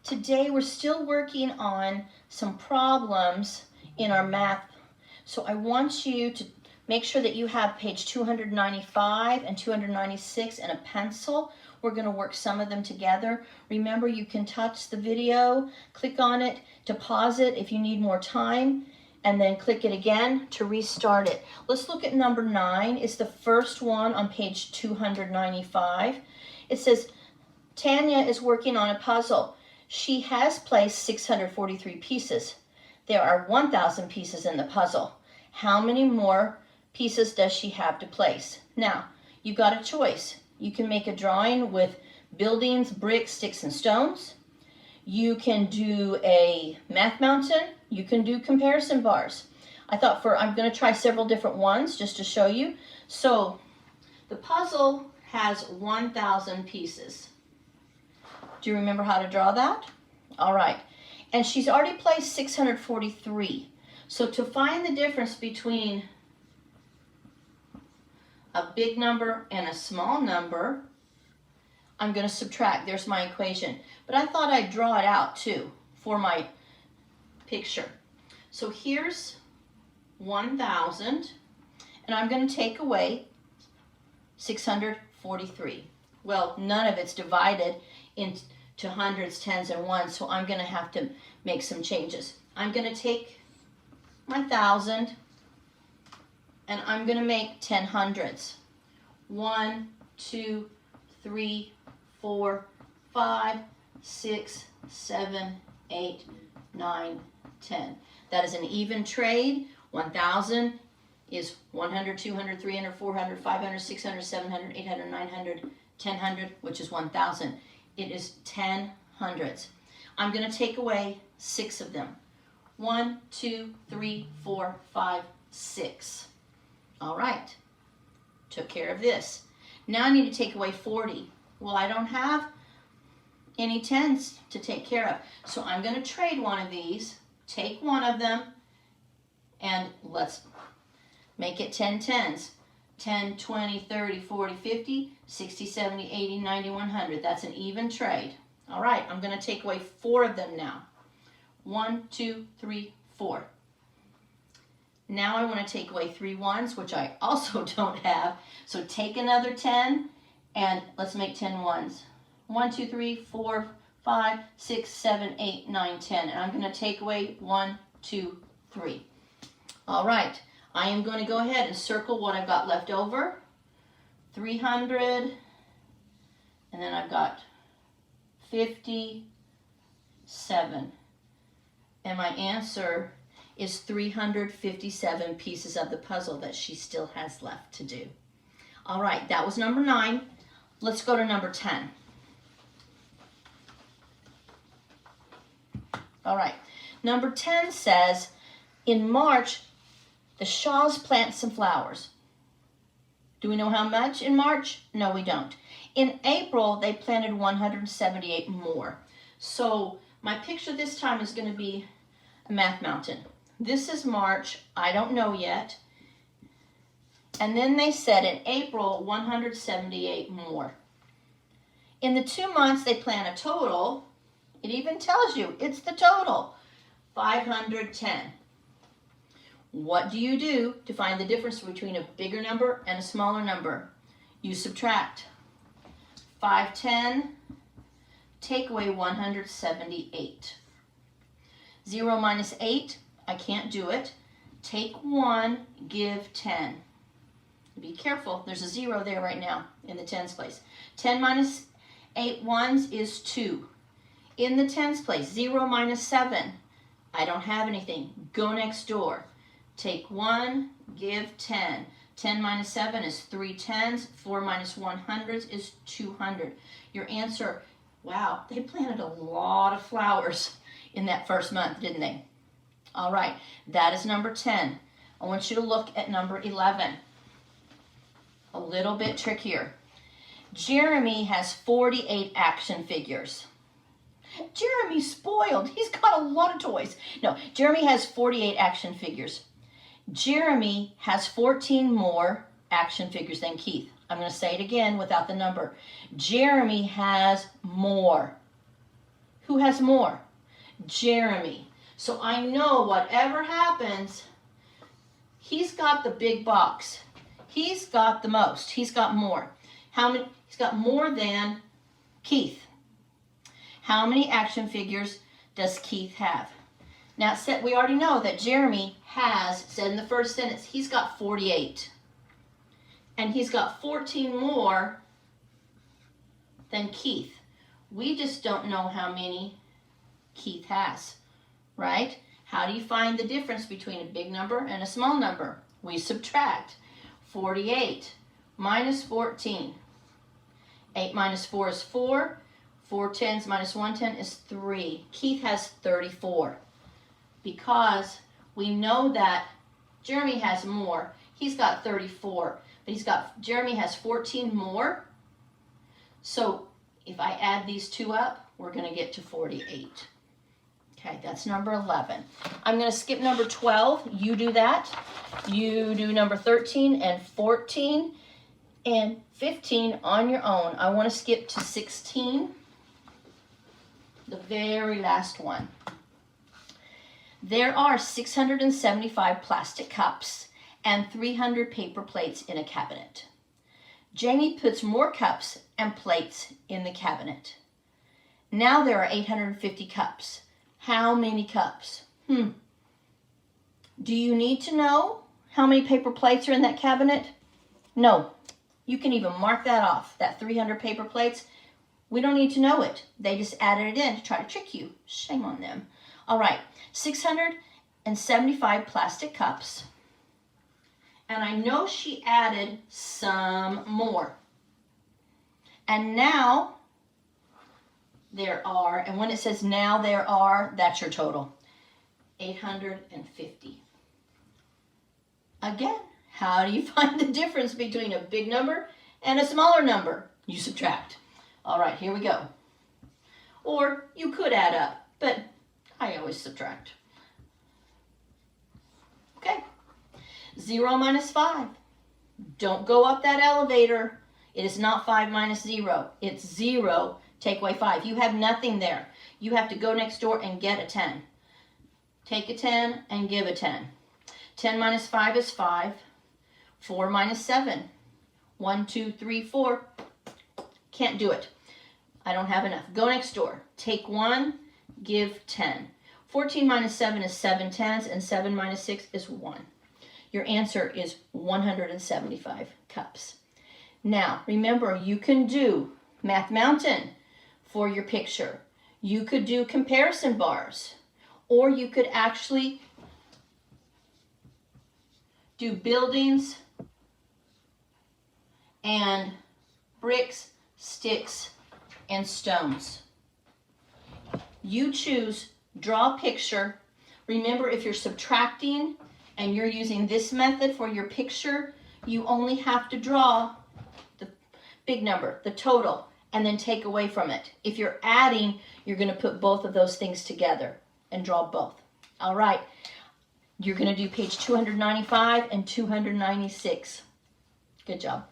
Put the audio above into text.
Today we're still working on some problems in our math. So I want you to make sure that you have page 295 and 296 and a pencil. We're going to work some of them together. Remember, you can touch the video, click on it to pause it if you need more time, and then click it again to restart it. Let's look at number 9. It's the first one on page 295. It says, Tanya is working on a puzzle. She has placed 643 pieces. There are 1,000 pieces in the puzzle. How many more pieces does she have to place? Now, you've got a choice. You can make a drawing with buildings, bricks, sticks, and stones. You can do a math mountain. You can do comparison bars. I'm going to try several different ones just to show you. So, the puzzle has 1,000 pieces. Do you remember how to draw that? All right. And she's already placed 643. So to find the difference between a big number and a small number, I'm going to subtract. There's my equation. But I thought I'd draw it out too for my picture. So here's 1,000, and I'm going to take away 643. Well, none of it's divided into hundreds, tens, and ones, so I'm going to have to make some changes. I'm going to take my 1,000 and I'm going to make 10 hundreds. 1, 2, 3, 4, 5, 6, 7, 8, 9, 10. That is an even trade. 1,000 is 100, 200, 300, 400, 500, 600, 700, 800, 900, 1000, which is 1,000. It is 10 hundreds. I'm going to take away 6 of them. 1, 2, 3, 4, 5, 6. All right. Took care of this. Now I need to take away 40. Well, I don't have any 10s to take care of. So I'm going to trade one of these, take one of them, and let's make it 10 10s. 10, 20, 30, 40, 50, 60, 70, 80, 90, 100. That's an even trade. All right, I'm going to take away 4 of them now. 1, 2, 3, 4. Now I want to take away 3 ones, which I also don't have. So take another 10, and let's make 10 ones. 1, 2, 3, 4, 5, 6, 7, 8, 9, 10. And I'm going to take away 1, 2, 3. All right. I am going to go ahead and circle what I've got left over. 300, and then I've got 57. And my answer is 357 pieces of the puzzle that she still has left to do. All right, that was number 9. Let's go to number 10. All right, number 10 says, in March, the Shaws plant some flowers. Do we know how much in March? No, we don't. In April, they planted 178 more. So my picture this time is going to be a math mountain. This is March. I don't know yet. And then they said in April, 178 more. In the 2 months, they plant a total. It even tells you it's the total, 510. What do you do to find the difference between a bigger number and a smaller number? You subtract. 510, take away 178. 0 minus 8, I can't do it. Take 1, give 10. Be careful, there's a 0 there right now in the tens place. 10 minus 8 ones is 2. In the tens place, 0 minus 7, I don't have anything. Go next door. Take 1, give 10. 10 minus 7 is 3 tens. 4 minus 100 is 200. Your answer, wow, they planted a lot of flowers in that first month, didn't they? All right, that is number 10. I want you to look at number 11. A little bit trickier. Jeremy has 48 action figures. Jeremy's spoiled. He's got a lot of toys. No, Jeremy has 48 action figures. Jeremy has 14 more action figures than Keith. I'm going to say it again without the number. Jeremy has more. Who has more? Jeremy. So I know whatever happens, he's got the big box. He's got the most. He's got more. How many? He's got more than Keith. How many action figures does Keith have? Now, we already know that Jeremy has, said in the first sentence, he's got 48. And he's got 14 more than Keith. We just don't know how many Keith has, right? How do you find the difference between a big number and a small number? We subtract. 48 minus 14. 8 minus 4 is 4. 4 tens minus 1 10 is 3. Keith has 34. Because we know that Jeremy has more. He's got 34. But Jeremy has 14 more. So if I add these two up, we're going to get to 48. Okay, that's number 11. I'm going to skip number 12. You do that. You do number 13 and 14 and 15 on your own. I want to skip to 16, the very last one. There are 675 plastic cups and 300 paper plates in a cabinet. Jamie puts more cups and plates in the cabinet. Now there are 850 cups. How many cups? Do you need to know how many paper plates are in that cabinet? No. You can even mark that off, that 300 paper plates. We don't need to know it. They just added it in to try to trick you. Shame on them. All right, 675 plastic cups. And I know she added some more. And now there are, and when it says now there are, that's your total, 850. Again, how do you find the difference between a big number and a smaller number? You subtract. All right, here we go. Or you could add up, but I always subtract. Okay. 0 minus 5. Don't go up that elevator. It is not 5 minus 0. It's 0. Take away 5. You have nothing there. You have to go next door and get a 10. Take a 10 and give a 10. 10 minus 5 is 5. 4 minus 7. 1, 2, 3, 4. Can't do it. I don't have enough. Go next door. Take 1, give 10. 14 minus 7 is 7 tens, and 7 minus 6 is 1. Your answer is 175 cups. Now, remember, you can do Math Mountain for your picture. You could do comparison bars, or you could actually do buildings and bricks, sticks, and stones. You choose, draw a picture. Remember, if you're subtracting and you're using this method for your picture, you only have to draw the big number, the total, and then take away from it. If you're adding, you're going to put both of those things together and draw both. All right, you're going to do page 295 and 296. Good job.